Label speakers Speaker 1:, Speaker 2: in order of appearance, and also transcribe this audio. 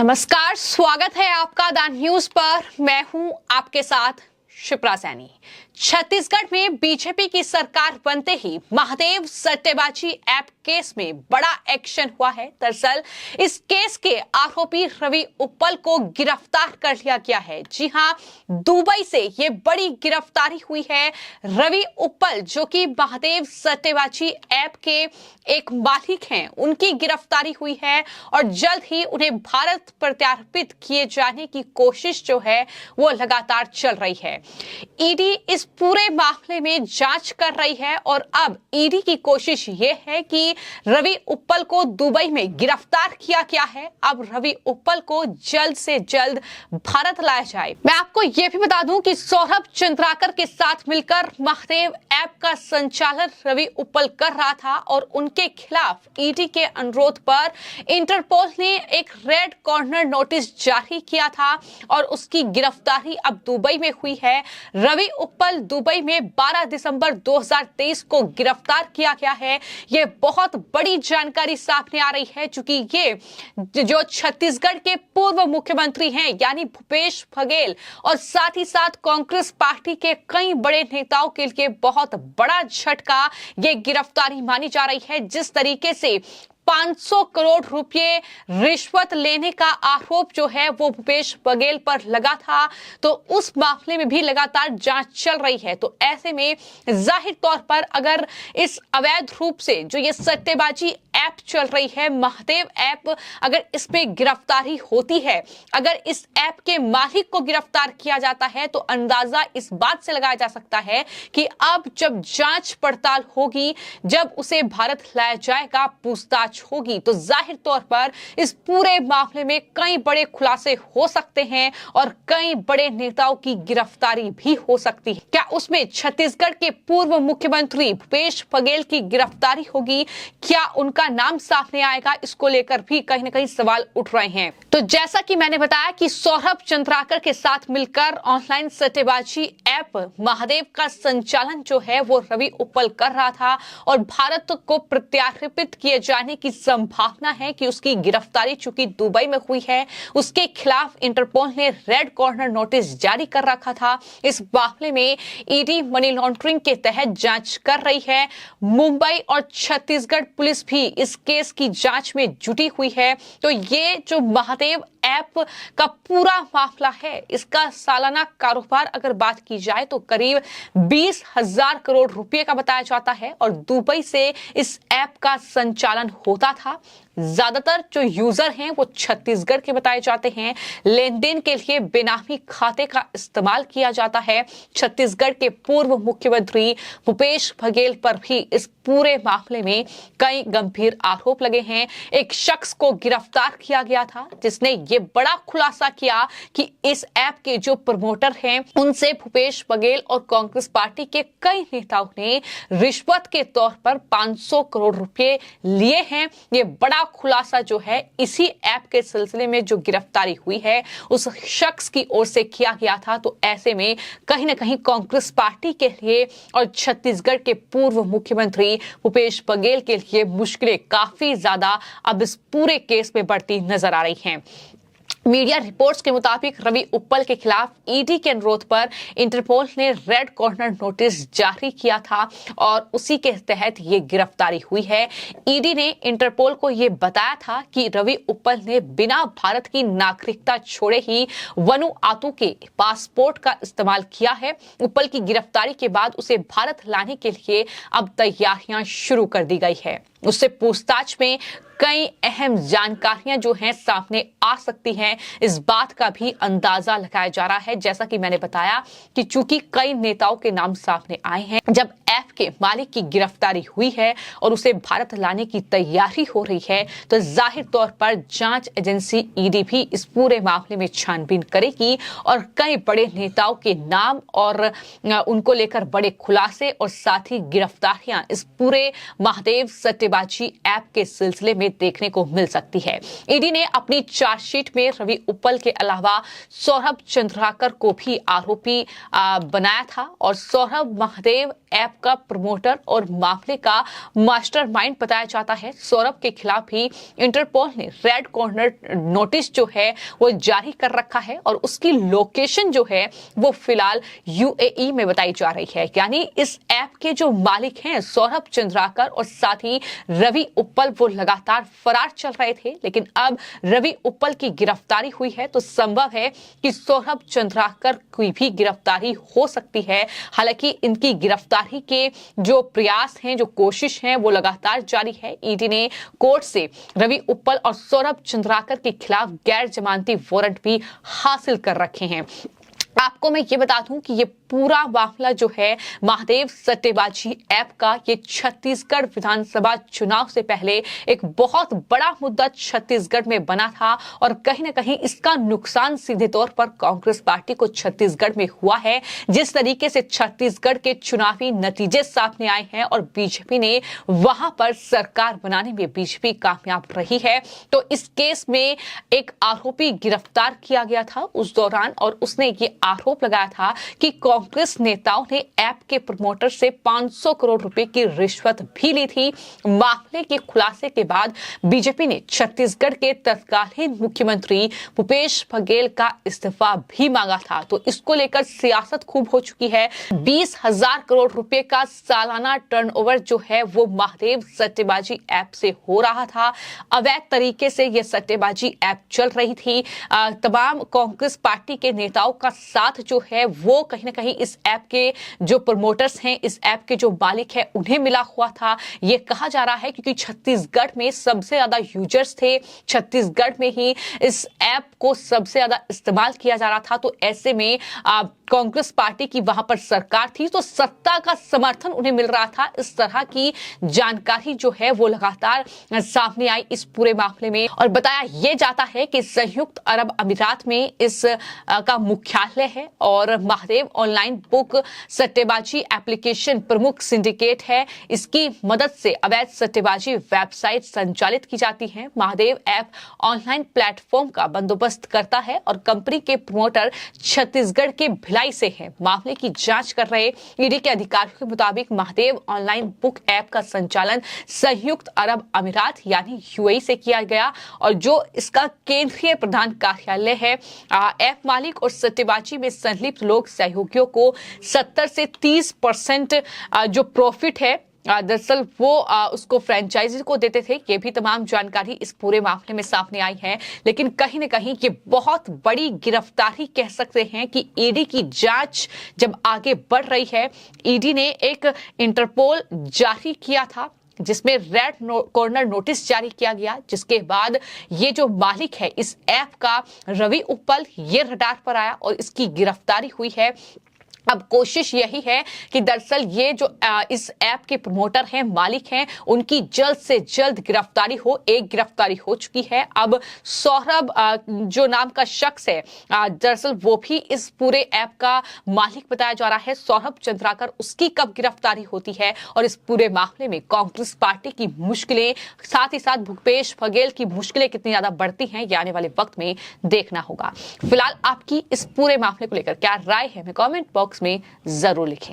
Speaker 1: नमस्कार, स्वागत है आपका द न्यूज पर। मैं हूं आपके साथ शिप्रा सैनी। छत्तीसगढ़ में बीजेपी की सरकार बनते ही महादेव सट्टेबाजी ऐप केस में बड़ा एक्शन हुआ है। दरअसल इस केस के आरोपी रवि उप्पल को गिरफ्तार कर लिया गया है। जी हां, दुबई से ये बड़ी गिरफ्तारी हुई है। रवि उप्पल जो कि महादेव सट्टेबाजी ऐप के एक मालिक हैं, उनकी गिरफ्तारी हुई है और जल्द ही उन्हें भारत प्रत्यार्पित किए जाने की कोशिश जो है वो लगातार चल रही है। ईडी इस पूरे मामले में जांच कर रही है और अब ईडी की कोशिश ये है कि रवि उप्पल को दुबई में गिरफ्तार किया गया है। अब रवि उप्पल को जल्द से जल्द भारत लाया जाए। मैं आपको ये भी बता दूं कि सौरभ चंद्राकर के साथ मिलकर महादेव ऐप का संचालन रवि उप्पल कर रहा था और उनके खिलाफ ईडी के अनुरोध पर इंटरपोल ने एक रेड कॉर्नर नोटिस जारी किया था और उसकी गिरफ्तारी अब दुबई में हुई है। रवि उप्पल दुबई में 12 दिसंबर 2023 को गिरफ्तार किया गया है। ये बहुत बड़ी जानकारी सामने आ रही है, क्योंकि ये जो छत्तीसगढ़ के पूर्व मुख्यमंत्री हैं यानी भूपेश बघेल और साथ ही साथ कांग्रेस पार्टी के कई बड़े नेताओं के लिए बहुत बड़ा झटका ये गिरफ्तारी मानी जा रही है। जिस तरीके से 500 करोड़ रुपए रिश्वत लेने का आरोप जो है वो भूपेश बघेल पर लगा था, तो उस मामले में भी लगातार जांच चल रही है। तो ऐसे में जाहिर तौर पर अगर इस अवैध रूप से जो ये सट्टेबाजी ऐप चल रही है, महादेव ऐप, अगर इस पे गिरफ्तारी होती है, अगर इस ऐप के मालिक को गिरफ्तार किया जाता है, तो अंदाजा इस बात से लगाया जा सकता है कि अब जब जांच पड़ताल होगी, जब उसे भारत लाया जाएगा, पूछताछ होगी, तो जाहिर तौर पर इस पूरे मामले में कई बड़े खुलासे हो सकते हैं और कई बड़े नेताओं की गिरफ्तारी भी हो सकती है। क्या उसमें छत्तीसगढ़ के पूर्व मुख्यमंत्री भूपेश बघेल की गिरफ्तारी होगी? क्या उनका नाम सामने आएगा? इसको लेकर भी कहीं ना कहीं सवाल उठ रहे हैं। तो जैसा कि मैंने बताया कि सौरभ चंद्राकर के साथ मिलकर ऑनलाइन सट्टेबाजी ऐप महादेव का संचालन जो है वो रवि उप्पल कर रहा था और भारत को प्रत्यार्पित किए जाने की संभावना है कि उसकी गिरफ्तारी चूंकि दुबई में हुई है, उसके खिलाफ इंटरपोल ने रेड कॉर्नर नोटिस जारी कर रखा था। इस मामले में ईडी मनी लॉन्ड्रिंग के तहत जांच कर रही है। मुंबई और छत्तीसगढ़ पुलिस भी इस केस की जांच में जुटी हुई है। तो ये जो महादेव ऐप का पूरा मामला है, इसका सालाना कारोबार अगर बात की जाए तो करीब 20,000 करोड़ रुपए का बताया जाता है और दुबई से इस ऐप का संचालन होता था। ज्यादातर जो यूजर हैं वो छत्तीसगढ़ के बताए जाते हैं। लेन देन के लिए बेनामी खाते का इस्तेमाल किया जाता है। छत्तीसगढ़ के पूर्व मुख्यमंत्री भूपेश बघेल पर भी इस पूरे मामले में कई गंभीर आरोप लगे हैं। एक शख्स को गिरफ्तार किया गया था जिसने ये बड़ा खुलासा किया कि इस ऐप के जो प्रमोटर हैं उनसे भूपेश बघेल और कांग्रेस पार्टी के कई नेताओं ने रिश्वत के तौर पर 500 करोड़ रुपए लिए हैं। ये बड़ा खुलासा जो है इसी ऐप के सिलसिले में जो गिरफ्तारी हुई है उस शख्स की ओर से किया गया था। तो ऐसे में कहीं ना कहीं कांग्रेस पार्टी के लिए और छत्तीसगढ़ के पूर्व मुख्यमंत्री भूपेश बघेल के लिए मुश्किलें काफी ज्यादा अब इस पूरे केस में बढ़ती नजर आ रही हैं। मीडिया रिपोर्ट्स के मुताबिक रवि उप्पल के खिलाफ ईडी के अनुरोध पर इंटरपोल ने रेड कॉर्नर नोटिस जारी किया था और उसी के तहत ये गिरफ्तारी हुई है। ईडी ने इंटरपोल को ये बताया था कि रवि उप्पल ने बिना भारत की नागरिकता छोड़े ही वनुआतु के पासपोर्ट का इस्तेमाल किया है। उप्पल की गिरफ्तारी के बाद उसे भारत लाने के लिए अब तैयारियां शुरू कर दी गई है। उससे पूछताछ में कई अहम जानकारियां जो हैं सामने आ सकती हैं, इस बात का भी अंदाजा लगाया जा रहा है। जैसा कि मैंने बताया कि चूंकि कई नेताओं के नाम सामने आए हैं, जब ऐप के मालिक की गिरफ्तारी हुई है और उसे भारत लाने की तैयारी हो रही है, तो जाहिर तौर पर जांच एजेंसी ईडी भी इस पूरे मामले में छानबीन करेगी और कई बड़े नेताओं के नाम और उनको लेकर बड़े खुलासे और साथ ही गिरफ्तारियां इस पूरे महादेव सट्टेबाजी ऐप के सिलसिले में देखने को मिल सकती है। ईडी ने अपनी चार्जशीट में रवि उप्पल के अलावा सौरभ चंद्राकर को भी आरोपी बनाया था और सौरभ महादेव ऐप का प्रमोटर और मामले का मास्टरमाइंड बताया जाता है। सौरभ के खिलाफ भी इंटरपोल ने रेड कॉर्नर नोटिस जो है वो जारी कर रखा है और उसकी लोकेशन जो है वो फिलहाल यूएई में बताई जा रही है। यानी इस ऐप के जो मालिक हैं सौरभ चंद्राकर और साथ ही रवि उप्पल वो लगातार फरार चल रहे थे, लेकिन अब रवि उप्पल की गिरफ्तारी हुई है तो संभव है कि सौरभ चंद्राकर की भी गिरफ्तारी हो सकती है। हालांकि इनकी गिरफ्तारी के जो प्रयास हैं, जो कोशिश है वो लगातार जारी है। ईडी ने कोर्ट से रवि उप्पल और सौरभ चंद्राकर के खिलाफ गैर जमानती वारंट भी हासिल कर रखे हैं। आपको मैं ये बता दूं कि ये पूरा मामला जो है महादेव सट्टेबाजी ऐप का, ये छत्तीसगढ़ विधानसभा चुनाव से पहले एक बहुत बड़ा मुद्दा छत्तीसगढ़ में बना था और कहीं ना कहीं इसका नुकसान सीधे तौर पर कांग्रेस पार्टी को छत्तीसगढ़ में हुआ है। जिस तरीके से छत्तीसगढ़ के चुनावी नतीजे सामने आए हैं और बीजेपी ने वहां पर सरकार बनाने में बीजेपी कामयाब रही है, तो इस केस में एक आरोपी गिरफ्तार किया गया था उस दौरान और उसने ये आरोप लगाया था कि कांग्रेस नेताओं ने ऐप के प्रमोटर से 500 करोड़ रुपए की रिश्वत भी ली थी। मामले के खुलासे के बाद बीजेपी ने छत्तीसगढ़ के तत्कालीन मुख्यमंत्री भूपेश बघेल का इस्तीफा भी मांगा था। तो इसको लेकर सियासत खूब हो चुकी है। 20,000 करोड़ रुपए का सालाना टर्नओवर जो है वो महादेव सट्टेबाजी ऐप से हो रहा था। अवैध तरीके से यह सट्टेबाजी ऐप चल रही थी। तमाम कांग्रेस पार्टी के नेताओं का साथ जो है वो कहीं ना कहीं इस ऐप के जो प्रमोटर्स हैं, इस ऐप के जो मालिक हैं, उन्हें मिला हुआ था। ये कहा जा रहा है क्योंकि छत्तीसगढ़ में सबसे ज्यादा यूजर्स थे, छत्तीसगढ़ में ही इस ऐप को सबसे ज्यादा इस्तेमाल किया जा रहा था। तो ऐसे में कांग्रेस पार्टी की वहां पर सरकार थी तो सत्ता का समर्थन उन्हें मिल रहा था। इस तरह की जानकारी जो है वो लगातार सामने आई इस पूरे मामले में और बताया यह जाता है कि संयुक्त अरब अमीरात में इस का मुख्यालय है और महादेव ऑनलाइन बुक सट्टेबाजी एप्लीकेशन प्रमुख सिंडिकेट है। इसकी मदद से अवैध सट्टेबाजी वेबसाइट संचालित की जाती है। महादेव ऐप ऑनलाइन प्लेटफॉर्म का बंदोबस्त करता है और कंपनी के प्रमोटर छत्तीसगढ़ के भिलाई से है। मामले की जांच कर रहे ईडी के अधिकारियों के मुताबिक महादेव ऑनलाइन बुक ऐप का संचालन संयुक्त अरब अमीरात यानी यूएई से किया गया और जो इसका केंद्रीय प्रधान कार्यालय है। ऐप मालिक और सट्टेबाजी में संलिप्त लोग सहयोगियों को 70 से 30% जो प्रॉफिट है दरअसल वो उसको फ्रेंचाइजी को देते थे। ये भी तमाम जानकारी इस पूरे मामले में सामने आई है, लेकिन कहीं न कहीं ये बहुत बड़ी गिरफ्तारी कह सकते हैं कि ईडी की जांच जब आगे बढ़ रही है। ईडी ने एक इंटरपोल जारी किया था जिसमें रेड कॉर्नर नोटिस जारी किया गया, जिसके बाद ये जो मालिक है इस ऐप का रवि उप्पल ये रडार पर आया और इसकी गिरफ्तारी हुई है। अब कोशिश यही है कि दरअसल ये जो इस ऐप के प्रमोटर हैं, मालिक हैं, उनकी जल्द से जल्द गिरफ्तारी हो। एक गिरफ्तारी हो चुकी है। अब सौरभ जो नाम का शख्स है दरअसल वो भी इस पूरे ऐप का मालिक बताया जा रहा है, सौरभ चंद्राकर। उसकी कब गिरफ्तारी होती है और इस पूरे मामले में कांग्रेस पार्टी की मुश्किलें, साथ ही साथ भूपेश बघेल की मुश्किलें कितनी ज्यादा बढ़ती हैं, ये आने वाले वक्त में देखना होगा। फिलहाल आपकी इस पूरे मामले को लेकर क्या राय है, मैं कमेंट बॉक्स में जरूर लिखें।